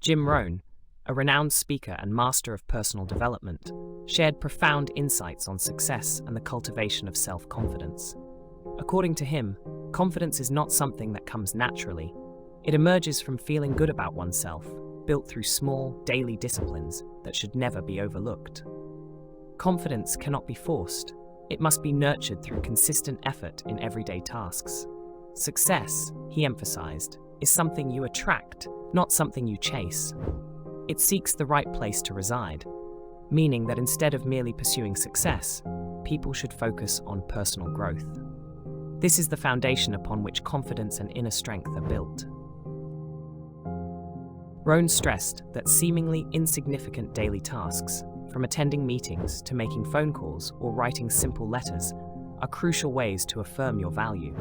Jim Rohn, a renowned speaker and master of personal development, shared profound insights on success and the cultivation of self-confidence. According to him, confidence is not something that comes naturally. It emerges from feeling good about oneself, built through small, daily disciplines that should never be overlooked. Confidence cannot be forced. It must be nurtured through consistent effort in everyday tasks. Success, he emphasized, is something you attract, not something you chase. It seeks the right place to reside, meaning that instead of merely pursuing success, people should focus on personal growth. This is the foundation upon which confidence and inner strength are built. Rohn stressed that seemingly insignificant daily tasks, from attending meetings to making phone calls or writing simple letters, are crucial ways to affirm your value.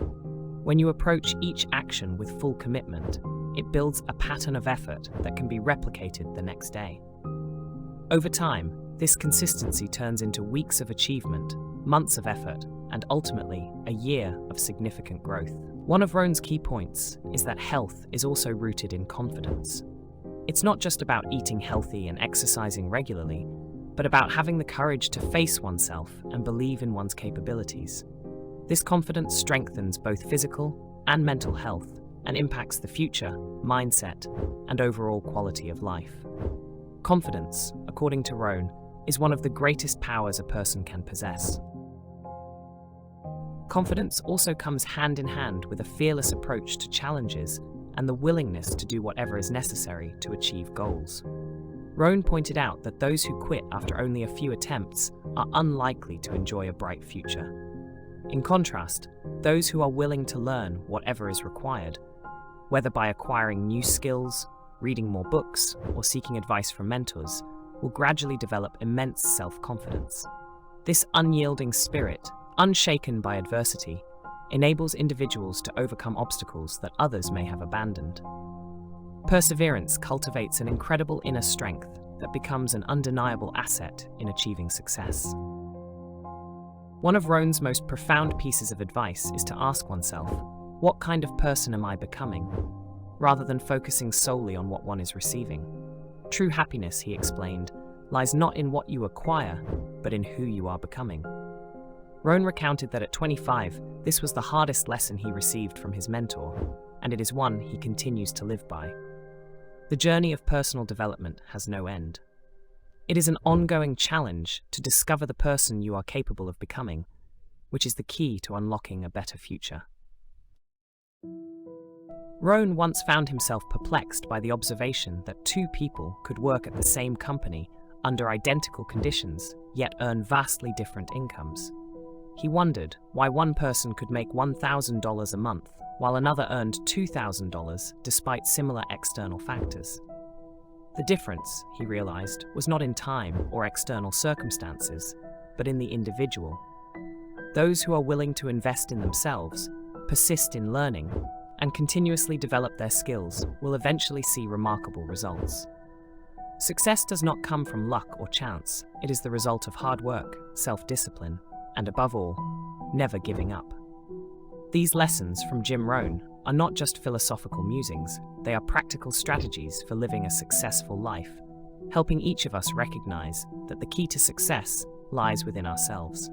When you approach each action with full commitment, it builds a pattern of effort that can be replicated the next day. Over time, this consistency turns into weeks of achievement, months of effort, and ultimately, a year of significant growth. One of Rohn's key points is that health is also rooted in confidence. It's not just about eating healthy and exercising regularly, but about having the courage to face oneself and believe in one's capabilities. This confidence strengthens both physical and mental health and impacts the future, mindset, and overall quality of life. Confidence, according to Rohn, is one of the greatest powers a person can possess. Confidence also comes hand in hand with a fearless approach to challenges and the willingness to do whatever is necessary to achieve goals. Rohn pointed out that those who quit after only a few attempts are unlikely to enjoy a bright future. In contrast, those who are willing to learn whatever is required, whether by acquiring new skills, reading more books, or seeking advice from mentors, will gradually develop immense self-confidence. This unyielding spirit, unshaken by adversity, enables individuals to overcome obstacles that others may have abandoned. Perseverance cultivates an incredible inner strength that becomes an undeniable asset in achieving success. One of Rohn's most profound pieces of advice is to ask oneself, what kind of person am I becoming? Rather than focusing solely on what one is receiving. True happiness, he explained, lies not in what you acquire, but in who you are becoming. Rohn recounted that at 25, this was the hardest lesson he received from his mentor, and it is one he continues to live by. The journey of personal development has no end. It is an ongoing challenge to discover the person you are capable of becoming, which is the key to unlocking a better future. Rohn once found himself perplexed by the observation that two people could work at the same company under identical conditions, yet earn vastly different incomes. He wondered why one person could make $1,000 a month, while another earned $2,000 despite similar external factors. The difference, he realized, was not in time or external circumstances, but in the individual. Those who are willing to invest in themselves, persist in learning, and continuously develop their skills will eventually see remarkable results. Success does not come from luck or chance. It is the result of hard work, self-discipline, and above all, never giving up. These lessons from Jim Rohn are not just philosophical musings, they are practical strategies for living a successful life, helping each of us recognize that the key to success lies within ourselves.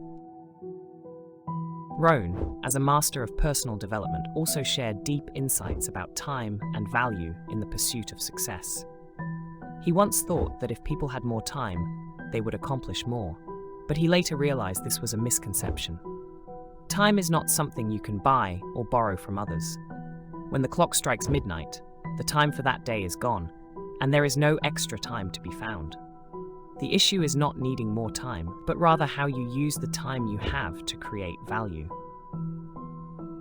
Rohn, as a master of personal development, also shared deep insights about time and value in the pursuit of success. He once thought that if people had more time, they would accomplish more, but he later realized this was a misconception. Time is not something you can buy or borrow from others. When the clock strikes midnight, the time for that day is gone, and there is no extra time to be found. The issue is not needing more time, but rather how you use the time you have to create value.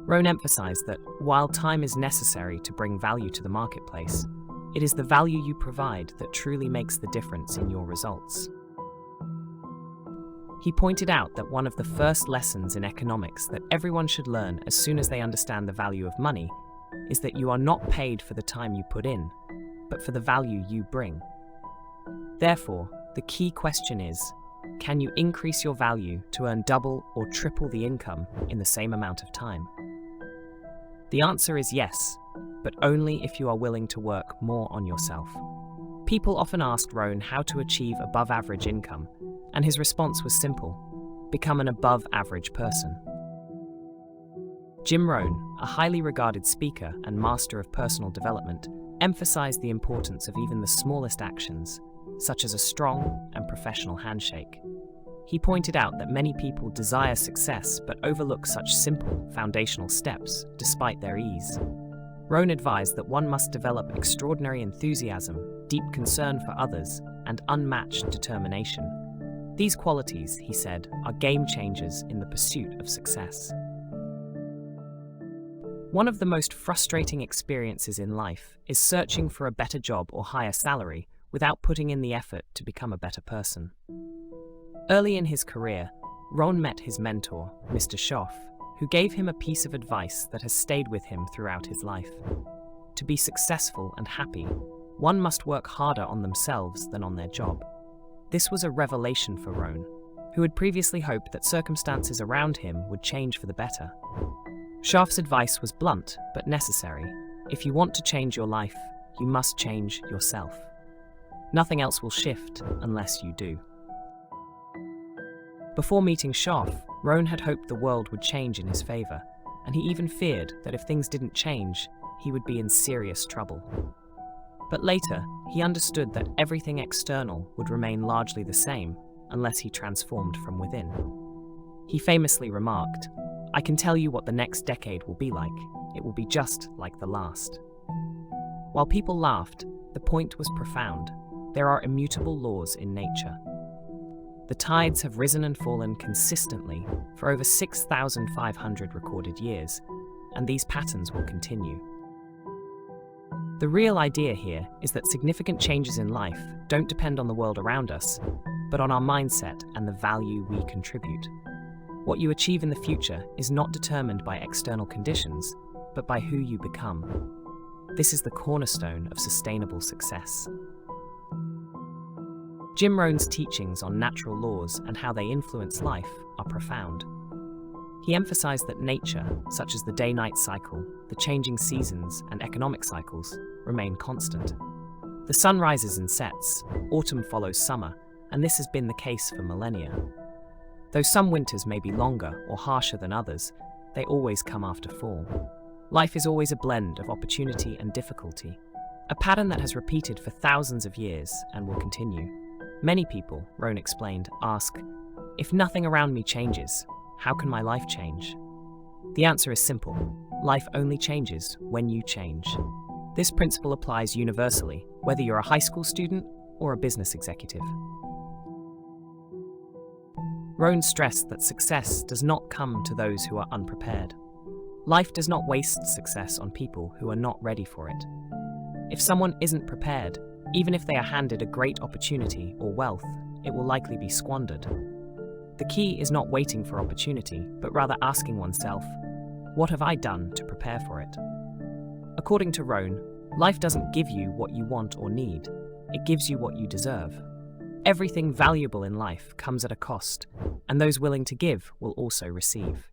Rohn emphasized that while time is necessary to bring value to the marketplace, it is the value you provide that truly makes the difference in your results. He pointed out that one of the first lessons in economics that everyone should learn as soon as they understand the value of money is that you are not paid for the time you put in, but for the value you bring. Therefore, the key question is, can you increase your value to earn double or triple the income in the same amount of time? The answer is yes, but only if you are willing to work more on yourself. People often asked Rohn how to achieve above-average income, and his response was simple: become an above-average person. Jim Rohn, a highly regarded speaker and master of personal development, emphasized the importance of even the smallest actions, such as a strong and professional handshake. He pointed out that many people desire success but overlook such simple, foundational steps, despite their ease. Rohn advised that one must develop extraordinary enthusiasm, deep concern for others, and unmatched determination. These qualities, he said, are game changers in the pursuit of success. One of the most frustrating experiences in life is searching for a better job or higher salary without putting in the effort to become a better person. Early in his career, Rohn met his mentor, Mr. Shoaff, who gave him a piece of advice that has stayed with him throughout his life. To be successful and happy, one must work harder on themselves than on their job. This was a revelation for Rohn, who had previously hoped that circumstances around him would change for the better. Shoaff's advice was blunt but necessary. If you want to change your life, you must change yourself. Nothing else will shift unless you do. Before meeting Shoaff, Rohn had hoped the world would change in his favor, and he even feared that if things didn't change, he would be in serious trouble. But later, he understood that everything external would remain largely the same unless he transformed from within. He famously remarked, "I can tell you what the next decade will be like. It will be just like the last." While people laughed, the point was profound. There are immutable laws in nature. The tides have risen and fallen consistently for over 6,500 recorded years, and these patterns will continue. The real idea here is that significant changes in life don't depend on the world around us, but on our mindset and the value we contribute. What you achieve in the future is not determined by external conditions, but by who you become. This is the cornerstone of sustainable success. Jim Rohn's teachings on natural laws and how they influence life are profound. He emphasized that nature, such as the day-night cycle, the changing seasons, and economic cycles, remain constant. The sun rises and sets, autumn follows summer, and this has been the case for millennia. Though some winters may be longer or harsher than others, they always come after fall. Life is always a blend of opportunity and difficulty, a pattern that has repeated for thousands of years and will continue. Many people, Rohn explained, ask, "If nothing around me changes, how can my life change?" The answer is simple. Life only changes when you change. This principle applies universally, whether you're a high school student or a business executive. Rohn stressed that success does not come to those who are unprepared. Life does not waste success on people who are not ready for it. If someone isn't prepared, even if they are handed a great opportunity or wealth, it will likely be squandered. The key is not waiting for opportunity, but rather asking oneself, what have I done to prepare for it? According to Rohn, life doesn't give you what you want or need, it gives you what you deserve. Everything valuable in life comes at a cost, and those willing to give will also receive.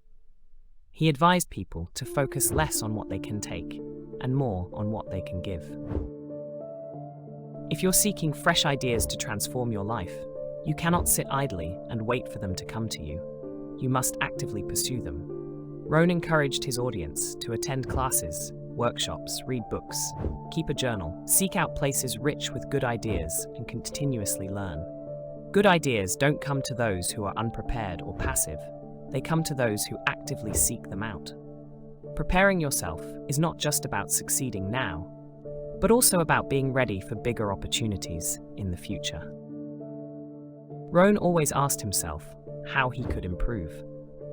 He advised people to focus less on what they can take, and more on what they can give. If you're seeking fresh ideas to transform your life, you cannot sit idly and wait for them to come to you. You must actively pursue them. Rohn encouraged his audience to attend classes, workshops, read books, keep a journal, seek out places rich with good ideas, and continuously learn. Good ideas don't come to those who are unprepared or passive. They come to those who actively seek them out. Preparing yourself is not just about succeeding now, but also about being ready for bigger opportunities in the future. Rohn always asked himself how he could improve.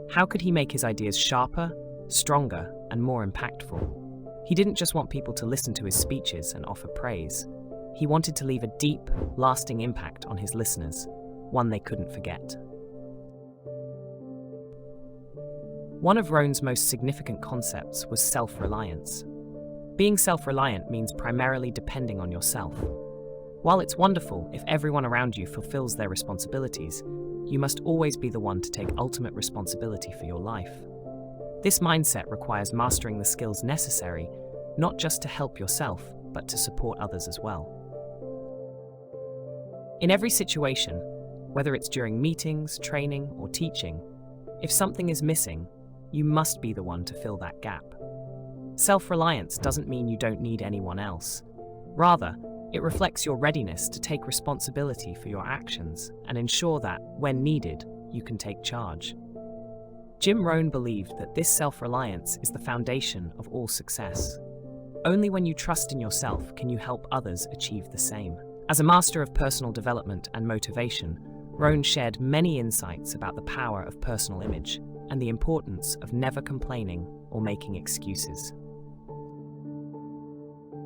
How could he make his ideas sharper, stronger, and more impactful? He didn't just want people to listen to his speeches and offer praise. He wanted to leave a deep, lasting impact on his listeners, one they couldn't forget. One of Rohn's most significant concepts was self-reliance. Being self-reliant means primarily depending on yourself. While it's wonderful if everyone around you fulfills their responsibilities, you must always be the one to take ultimate responsibility for your life. This mindset requires mastering the skills necessary, not just to help yourself, but to support others as well. In every situation, whether it's during meetings, training, or teaching, if something is missing, you must be the one to fill that gap. Self-reliance doesn't mean you don't need anyone else. Rather, it reflects your readiness to take responsibility for your actions and ensure that, when needed, you can take charge. Rohn believed that this self-reliance is the foundation of all success. Only when you trust in yourself can you help others achieve the same. As a master of personal development and motivation, Rohn shared many insights about the power of personal image and the importance of never complaining or making excuses.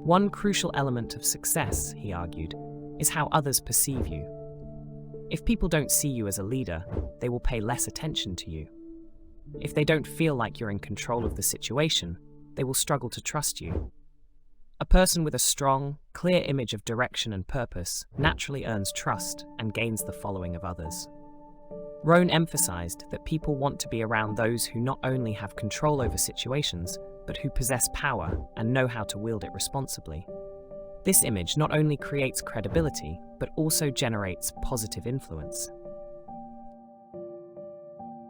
One crucial element of success, he argued, is how others perceive you. If people don't see you as a leader, they will pay less attention to you. If they don't feel like you're in control of the situation, they will struggle to trust you. A person with a strong, clear image of direction and purpose naturally earns trust and gains the following of others. Rohn emphasized that people want to be around those who not only have control over situations, but who possess power and know how to wield it responsibly. This image not only creates credibility, but also generates positive influence.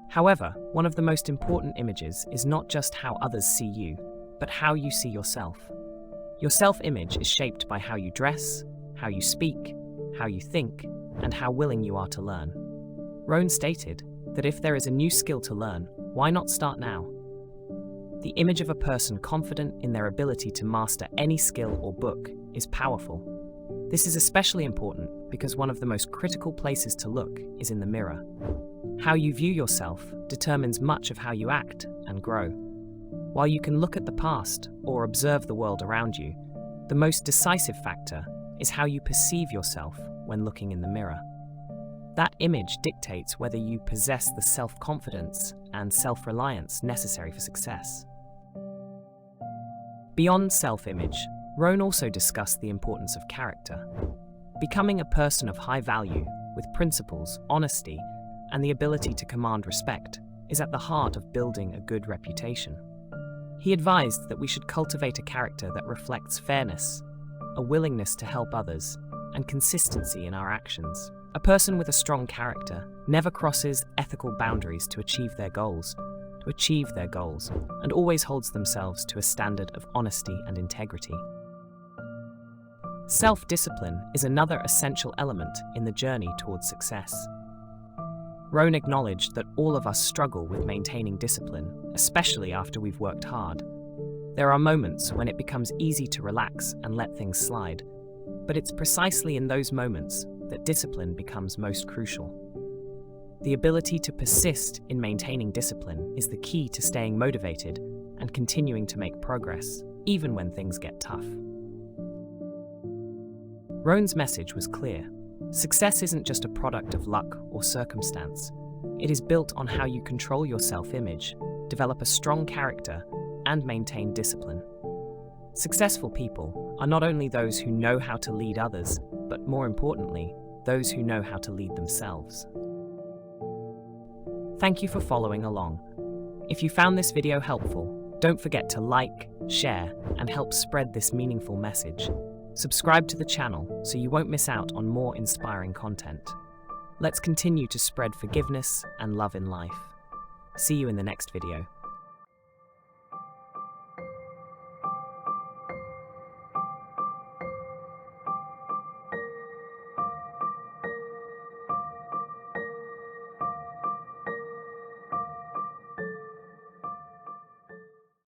However, one of the most important images is not just how others see you, but how you see yourself. Your self-image is shaped by how you dress, how you speak, how you think, and how willing you are to learn. Rohn stated that if there is a new skill to learn, why not start now? The image of a person confident in their ability to master any skill or book is powerful. This is especially important because one of the most critical places to look is in the mirror. How you view yourself determines much of how you act and grow. While you can look at the past or observe the world around you, the most decisive factor is how you perceive yourself when looking in the mirror. That image dictates whether you possess the self-confidence and self-reliance necessary for success. Beyond self-image, Rohn also discussed the importance of character. Becoming a person of high value, with principles, honesty, and the ability to command respect is at the heart of building a good reputation. He advised that we should cultivate a character that reflects fairness, a willingness to help others, and consistency in our actions. A person with a strong character never crosses ethical boundaries to achieve their goals, and always holds themselves to a standard of honesty and integrity. Self-discipline is another essential element in the journey towards success. Rohn acknowledged that all of us struggle with maintaining discipline, especially after we've worked hard. There are moments when it becomes easy to relax and let things slide, but it's precisely in those moments that discipline becomes most crucial. The ability to persist in maintaining discipline is the key to staying motivated and continuing to make progress, even when things get tough. Rohn's message was clear. Success isn't just a product of luck or circumstance. It is built on how you control your self-image, develop a strong character, and maintain discipline. Successful people are not only those who know how to lead others, but more importantly, those who know how to lead themselves. Thank you for following along. If you found this video helpful, don't forget to like, share, and help spread this meaningful message. Subscribe to the channel so you won't miss out on more inspiring content. Let's continue to spread forgiveness and love in life. See you in the next video.